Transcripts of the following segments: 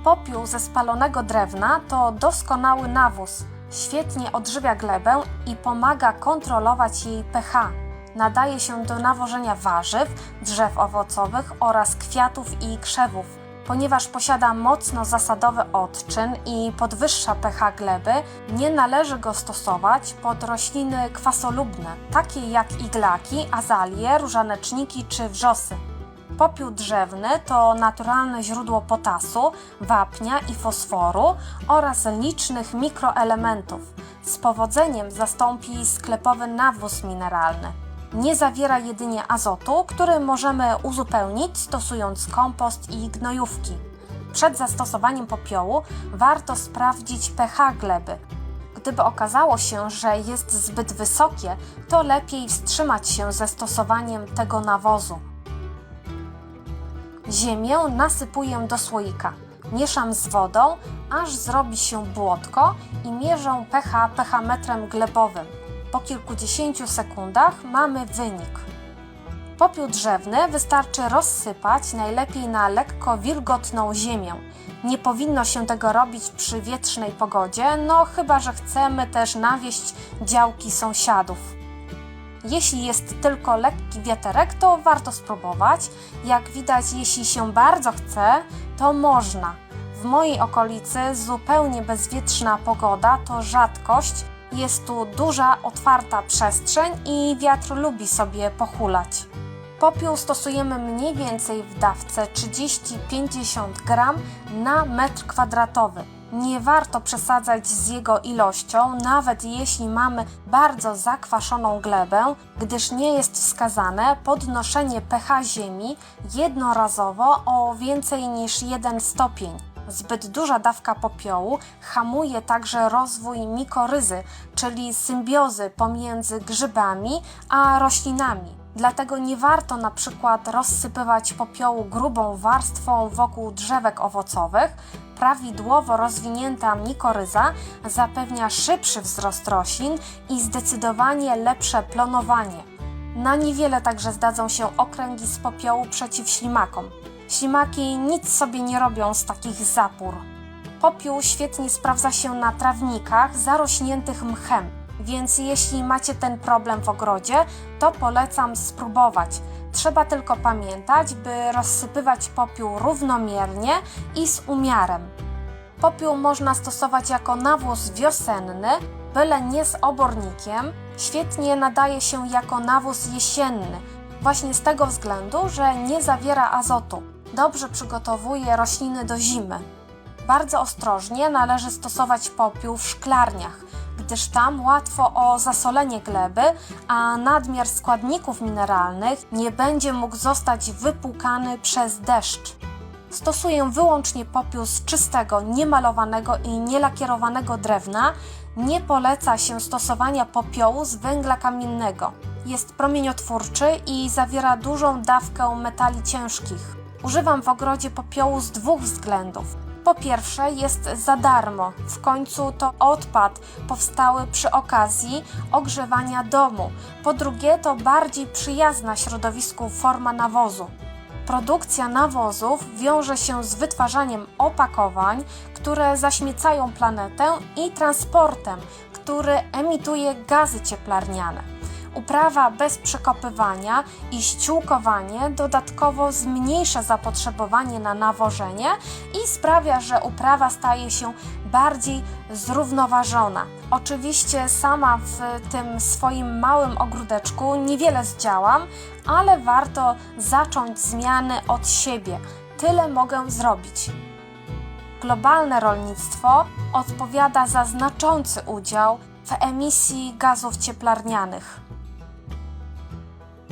Popiół ze spalonego drewna to doskonały nawóz. Świetnie odżywia glebę i pomaga kontrolować jej pH. Nadaje się do nawożenia warzyw, drzew owocowych oraz kwiatów i krzewów. Ponieważ posiada mocno zasadowy odczyn i podwyższa pH gleby, nie należy go stosować pod rośliny kwasolubne, takie jak iglaki, azalie, różaneczniki czy wrzosy. Popiół drzewny to naturalne źródło potasu, wapnia i fosforu oraz licznych mikroelementów. Z powodzeniem zastąpi sklepowy nawóz mineralny. Nie zawiera jedynie azotu, który możemy uzupełnić stosując kompost i gnojówki. Przed zastosowaniem popiołu warto sprawdzić pH gleby. Gdyby okazało się, że jest zbyt wysokie, to lepiej wstrzymać się ze stosowaniem tego nawozu. Ziemię nasypuję do słoika. Mieszam z wodą, aż zrobi się błotko i mierzę pH pH-metrem glebowym. Po kilkudziesięciu sekundach mamy wynik. Popiół drzewny wystarczy rozsypać najlepiej na lekko wilgotną ziemię. Nie powinno się tego robić przy wietrznej pogodzie, no chyba że chcemy też nawieść działki sąsiadów. Jeśli jest tylko lekki wiaterek, to warto spróbować. Jak widać, jeśli się bardzo chce, to można. W mojej okolicy zupełnie bezwietrzna pogoda to rzadkość. Jest tu duża, otwarta przestrzeń i wiatr lubi sobie pohulać. Popiół stosujemy mniej więcej w dawce 30-50 gram na metr kwadratowy. Nie warto przesadzać z jego ilością, nawet jeśli mamy bardzo zakwaszoną glebę, gdyż nie jest wskazane podnoszenie pH ziemi jednorazowo o więcej niż 1 stopień. Zbyt duża dawka popiołu hamuje także rozwój mikoryzy, czyli symbiozy pomiędzy grzybami a roślinami. Dlatego nie warto na przykład rozsypywać popiołu grubą warstwą wokół drzewek owocowych. Prawidłowo rozwinięta mikoryza zapewnia szybszy wzrost roślin i zdecydowanie lepsze plonowanie. Na niewiele także zdadzą się okręgi z popiołu przeciw ślimakom. Ślimaki nic sobie nie robią z takich zapór. Popiół świetnie sprawdza się na trawnikach zarośniętych mchem, więc jeśli macie ten problem w ogrodzie, to polecam spróbować. Trzeba tylko pamiętać, by rozsypywać popiół równomiernie i z umiarem. Popiół można stosować jako nawóz wiosenny, byle nie z obornikiem. Świetnie nadaje się jako nawóz jesienny, właśnie z tego względu, że nie zawiera azotu. Dobrze przygotowuje rośliny do zimy. Bardzo ostrożnie należy stosować popiół w szklarniach, gdyż tam łatwo o zasolenie gleby, a nadmiar składników mineralnych nie będzie mógł zostać wypłukany przez deszcz. Stosuję wyłącznie popiół z czystego, niemalowanego i nielakierowanego drewna. Nie poleca się stosowania popiołu z węgla kamiennego. Jest promieniotwórczy i zawiera dużą dawkę metali ciężkich. Używam w ogrodzie popiołu z dwóch względów. Po pierwsze, jest za darmo. W końcu to odpad powstały przy okazji ogrzewania domu. Po drugie, to bardziej przyjazna środowisku forma nawozu. Produkcja nawozów wiąże się z wytwarzaniem opakowań, które zaśmiecają planetę, i transportem, który emituje gazy cieplarniane. Uprawa bez przekopywania i ściółkowanie dodatkowo zmniejsza zapotrzebowanie na nawożenie i sprawia, że uprawa staje się bardziej zrównoważona. Oczywiście sama w tym swoim małym ogródeczku niewiele zdziałam, ale warto zacząć zmiany od siebie. Tyle mogę zrobić. Globalne rolnictwo odpowiada za znaczący udział w emisji gazów cieplarnianych.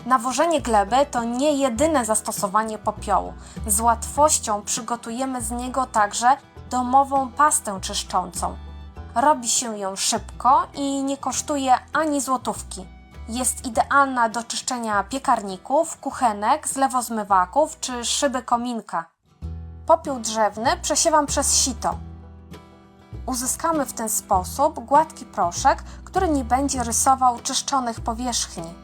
Nawożenie gleby to nie jedyne zastosowanie popiołu. Z łatwością przygotujemy z niego także domową pastę czyszczącą. Robi się ją szybko i nie kosztuje ani złotówki. Jest idealna do czyszczenia piekarników, kuchenek, zlewozmywaków czy szyby kominka. Popiół drzewny przesiewam przez sito. Uzyskamy w ten sposób gładki proszek, który nie będzie rysował czyszczonych powierzchni.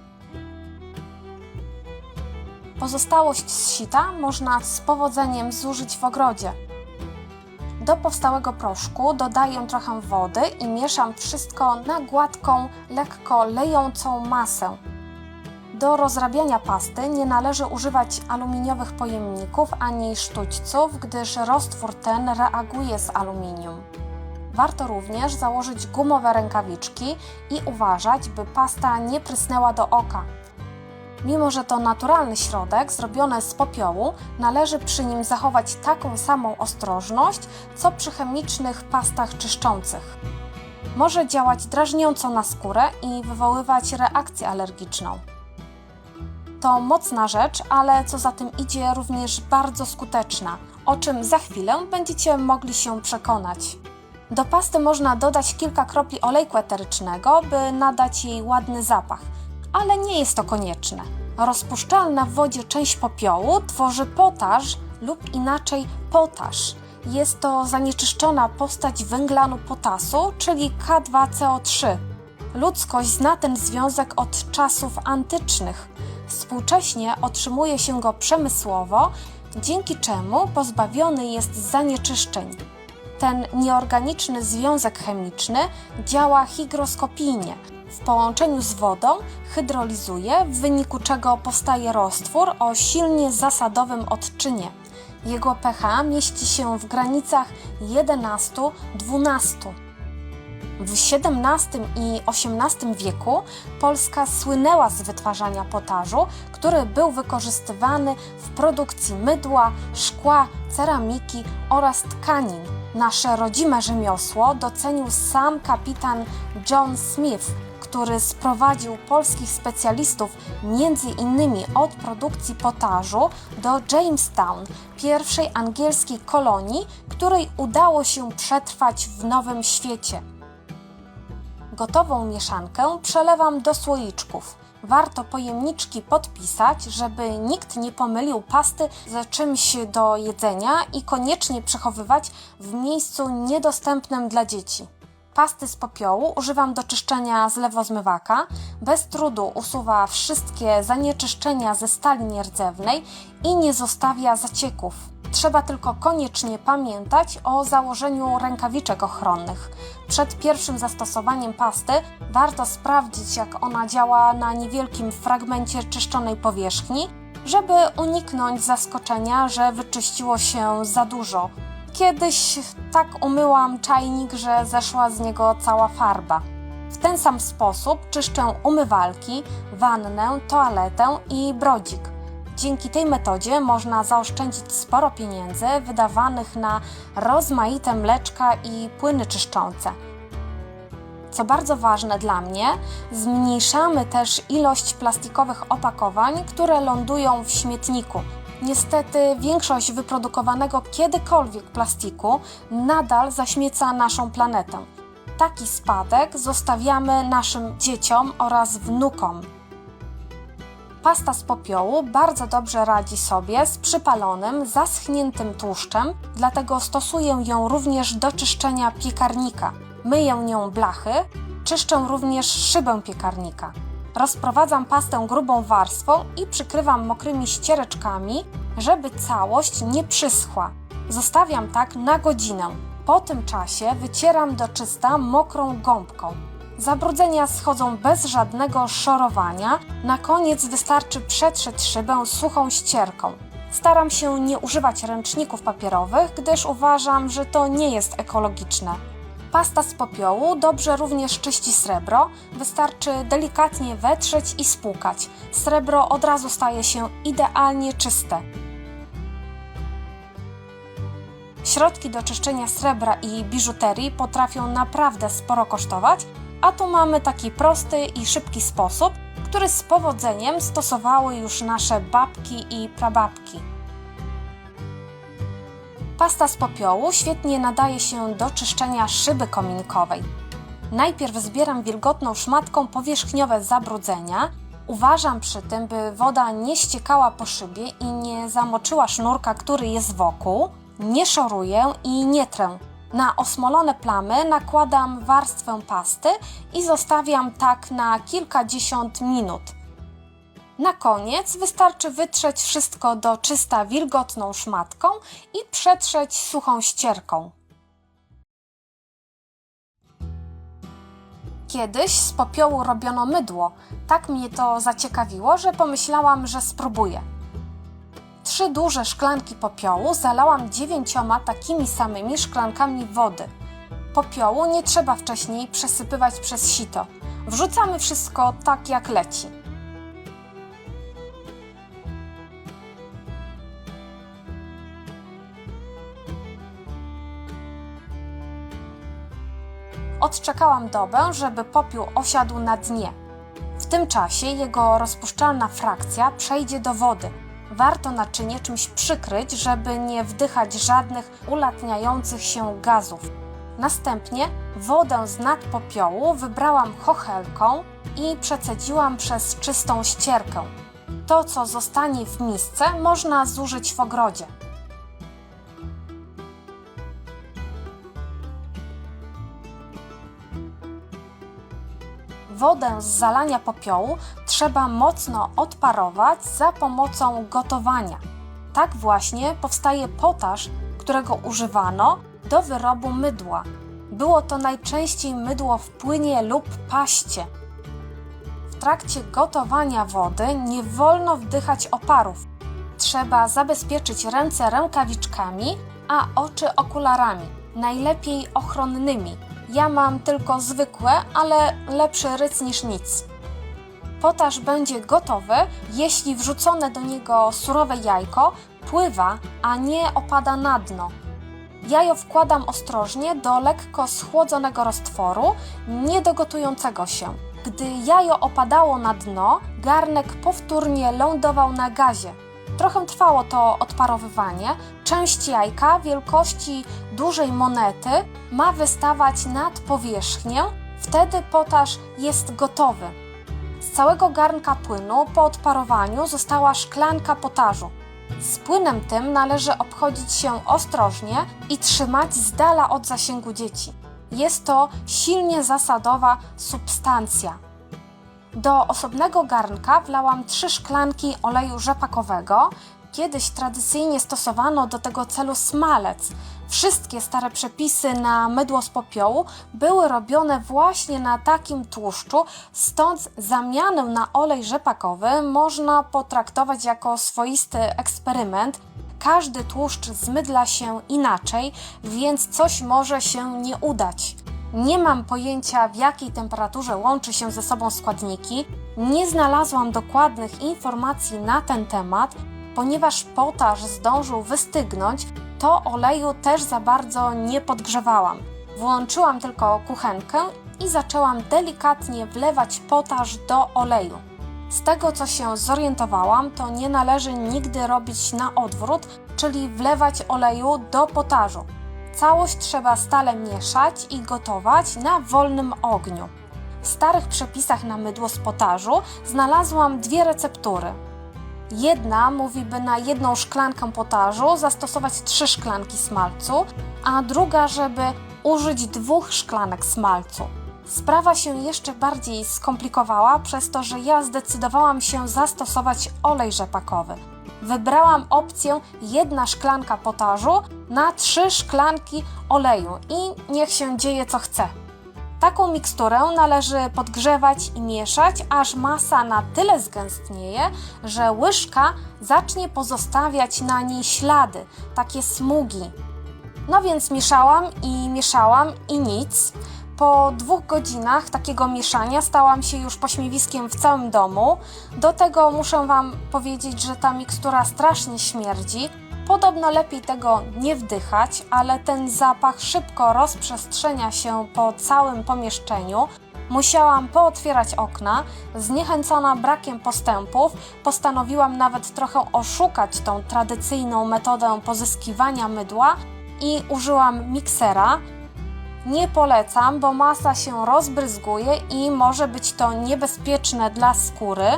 Pozostałość z sita można z powodzeniem zużyć w ogrodzie. Do powstałego proszku dodaję trochę wody i mieszam wszystko na gładką, lekko lejącą masę. Do rozrabiania pasty nie należy używać aluminiowych pojemników ani sztućców, gdyż roztwór ten reaguje z aluminium. Warto również założyć gumowe rękawiczki i uważać, by pasta nie prysnęła do oka. Mimo że to naturalny środek zrobiony z popiołu, należy przy nim zachować taką samą ostrożność, co przy chemicznych pastach czyszczących. Może działać drażniąco na skórę i wywoływać reakcję alergiczną. To mocna rzecz, ale co za tym idzie również bardzo skuteczna, o czym za chwilę będziecie mogli się przekonać. Do pasty można dodać kilka kropli olejku eterycznego, by nadać jej ładny zapach, ale nie jest to konieczne. Rozpuszczalna w wodzie część popiołu tworzy potaż lub inaczej potaż. Jest to zanieczyszczona postać węglanu potasu, czyli K2CO3. Ludzkość zna ten związek od czasów antycznych. Współcześnie otrzymuje się go przemysłowo, dzięki czemu pozbawiony jest zanieczyszczeń. Ten nieorganiczny związek chemiczny działa hygroskopijnie. W połączeniu z wodą hydrolizuje, w wyniku czego powstaje roztwór o silnie zasadowym odczynie. Jego pH mieści się w granicach 11-12. W XVII i XVIII wieku Polska słynęła z wytwarzania potażu, który był wykorzystywany w produkcji mydła, szkła, ceramiki oraz tkanin. Nasze rodzime rzemiosło docenił sam kapitan John Smith, który sprowadził polskich specjalistów m.in. od produkcji potażu do Jamestown, pierwszej angielskiej kolonii, której udało się przetrwać w Nowym Świecie. Gotową mieszankę przelewam do słoiczków. Warto pojemniczki podpisać, żeby nikt nie pomylił pasty z czymś do jedzenia i koniecznie przechowywać w miejscu niedostępnym dla dzieci. Pasty z popiołu używam do czyszczenia zlewozmywaka. Bez trudu usuwa wszystkie zanieczyszczenia ze stali nierdzewnej i nie zostawia zacieków. Trzeba tylko koniecznie pamiętać o założeniu rękawiczek ochronnych. Przed pierwszym zastosowaniem pasty warto sprawdzić, jak ona działa na niewielkim fragmencie czyszczonej powierzchni, żeby uniknąć zaskoczenia, że wyczyściło się za dużo. Kiedyś tak umyłam czajnik, że zeszła z niego cała farba. W ten sam sposób czyszczę umywalki, wannę, toaletę i brodzik. Dzięki tej metodzie można zaoszczędzić sporo pieniędzy wydawanych na rozmaite mleczka i płyny czyszczące. Co bardzo ważne dla mnie, zmniejszamy też ilość plastikowych opakowań, które lądują w śmietniku. Niestety większość wyprodukowanego kiedykolwiek plastiku nadal zaśmieca naszą planetę. Taki spadek zostawiamy naszym dzieciom oraz wnukom. Pasta z popiołu bardzo dobrze radzi sobie z przypalonym, zaschniętym tłuszczem, dlatego stosuję ją również do czyszczenia piekarnika. Myję nią blachy, czyszczę również szybę piekarnika. Rozprowadzam pastę grubą warstwą i przykrywam mokrymi ściereczkami, żeby całość nie przyschła. Zostawiam tak na godzinę. Po tym czasie wycieram do czysta mokrą gąbką. Zabrudzenia schodzą bez żadnego szorowania. Na koniec wystarczy przetrzeć szybę suchą ścierką. Staram się nie używać ręczników papierowych, gdyż uważam, że to nie jest ekologiczne. Pasta z popiołu dobrze również czyści srebro, wystarczy delikatnie wetrzeć i spłukać. Srebro od razu staje się idealnie czyste. Środki do czyszczenia srebra i biżuterii potrafią naprawdę sporo kosztować, a tu mamy taki prosty i szybki sposób, który z powodzeniem stosowały już nasze babki i prababki. Pasta z popiołu świetnie nadaje się do czyszczenia szyby kominkowej. Najpierw zbieram wilgotną szmatką powierzchniowe zabrudzenia. Uważam przy tym, by woda nie ściekała po szybie i nie zamoczyła sznurka, który jest wokół. Nie szoruję i nie trę. Na osmolone plamy nakładam warstwę pasty i zostawiam tak na kilkadziesiąt minut. Na koniec wystarczy wytrzeć wszystko do czysta wilgotną szmatką i przetrzeć suchą ścierką. Kiedyś z popiołu robiono mydło. Tak mnie to zaciekawiło, że pomyślałam, że spróbuję. 3 duże szklanki popiołu zalałam 9 takimi samymi szklankami wody. Popiołu nie trzeba wcześniej przesypywać przez sito. Wrzucamy wszystko tak jak leci. Odczekałam dobę, żeby popiół osiadł na dnie. W tym czasie jego rozpuszczalna frakcja przejdzie do wody. Warto naczynie czymś przykryć, żeby nie wdychać żadnych ulatniających się gazów. Następnie wodę z nad popiołu wybrałam chochelką i przecedziłam przez czystą ścierkę. To, co zostanie w misce, można zużyć w ogrodzie. Wodę z zalania popiołu trzeba mocno odparować za pomocą gotowania. Tak właśnie powstaje potaż, którego używano do wyrobu mydła. Było to najczęściej mydło w płynie lub paście. W trakcie gotowania wody nie wolno wdychać oparów. Trzeba zabezpieczyć ręce rękawiczkami, a oczy okularami, najlepiej ochronnymi. Ja mam tylko zwykłe, ale lepszy ryc niż nic. Potaż będzie gotowy, jeśli wrzucone do niego surowe jajko pływa, a nie opada na dno. Jajo wkładam ostrożnie do lekko schłodzonego roztworu, nie do gotującego się. Gdy jajo opadało na dno, garnek powtórnie lądował na gazie. Trochę trwało to odparowywanie. Część jajka wielkości dużej monety ma wystawać nad powierzchnię, wtedy potaż jest gotowy. Z całego garnka płynu po odparowaniu została szklanka potażu. Z płynem tym należy obchodzić się ostrożnie i trzymać z dala od zasięgu dzieci. Jest to silnie zasadowa substancja. Do osobnego garnka wlałam 3 szklanki oleju rzepakowego. Kiedyś tradycyjnie stosowano do tego celu smalec. Wszystkie stare przepisy na mydło z popiołu były robione właśnie na takim tłuszczu, stąd zamianę na olej rzepakowy można potraktować jako swoisty eksperyment. Każdy tłuszcz zmydla się inaczej, więc coś może się nie udać. Nie mam pojęcia, w jakiej temperaturze łączy się ze sobą składniki. Nie znalazłam dokładnych informacji na ten temat. Ponieważ potaż zdążył wystygnąć, to oleju też za bardzo nie podgrzewałam. Włączyłam tylko kuchenkę i zaczęłam delikatnie wlewać potaż do oleju. Z tego, co się zorientowałam, to nie należy nigdy robić na odwrót, czyli wlewać oleju do potażu. Całość trzeba stale mieszać i gotować na wolnym ogniu. W starych przepisach na mydło z potażu znalazłam 2 receptury. Jedna mówi, by na 1 szklankę potażu zastosować 3 szklanki smalcu, a druga, żeby użyć 2 szklanek smalcu. Sprawa się jeszcze bardziej skomplikowała przez to, że ja zdecydowałam się zastosować olej rzepakowy. Wybrałam opcję 1 szklanka potażu na 3 szklanki oleju i niech się dzieje co chce. Taką miksturę należy podgrzewać i mieszać, aż masa na tyle zgęstnieje, że łyżka zacznie pozostawiać na niej ślady, takie smugi. No więc mieszałam i nic. Po 2 godzinach takiego mieszania stałam się już pośmiewiskiem w całym domu. Do tego muszę Wam powiedzieć, że ta mikstura strasznie śmierdzi. Podobno lepiej tego nie wdychać, ale ten zapach szybko rozprzestrzenia się po całym pomieszczeniu. Musiałam pootwierać okna. Zniechęcona brakiem postępów, postanowiłam nawet trochę oszukać tą tradycyjną metodę pozyskiwania mydła i użyłam miksera. Nie polecam, bo masa się rozbryzguje i może być to niebezpieczne dla skóry.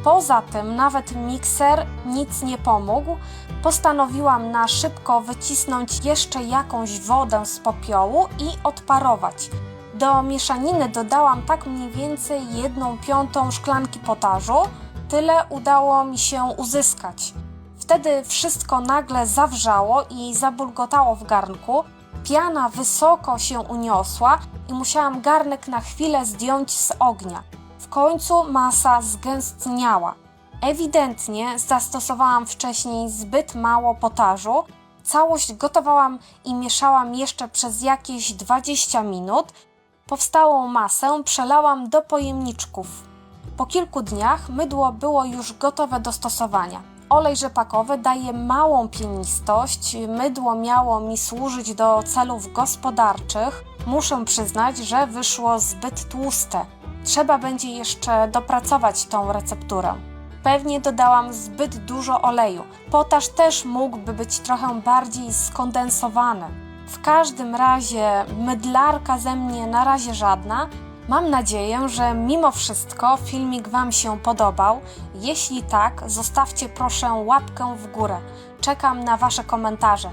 Poza tym nawet mikser nic nie pomógł. Postanowiłam na szybko wycisnąć jeszcze jakąś wodę z popiołu i odparować. Do mieszaniny dodałam tak mniej więcej 1/5 szklanki potażu. Tyle udało mi się uzyskać. Wtedy wszystko nagle zawrzało i zabulgotało w garnku. Piana wysoko się uniosła i musiałam garnek na chwilę zdjąć z ognia. W końcu masa zgęstniała. Ewidentnie zastosowałam wcześniej zbyt mało potażu. Całość gotowałam i mieszałam jeszcze przez jakieś 20 minut. Powstałą masę przelałam do pojemniczków. Po kilku dniach mydło było już gotowe do stosowania. Olej rzepakowy daje małą pienistość, mydło miało mi służyć do celów gospodarczych. Muszę przyznać, że wyszło zbyt tłuste. Trzeba będzie jeszcze dopracować tą recepturę. Pewnie dodałam zbyt dużo oleju. Potaż też mógłby być trochę bardziej skondensowany. W każdym razie mydlarka ze mnie na razie żadna. Mam nadzieję, że mimo wszystko filmik Wam się podobał. Jeśli tak, zostawcie proszę łapkę w górę. Czekam na Wasze komentarze.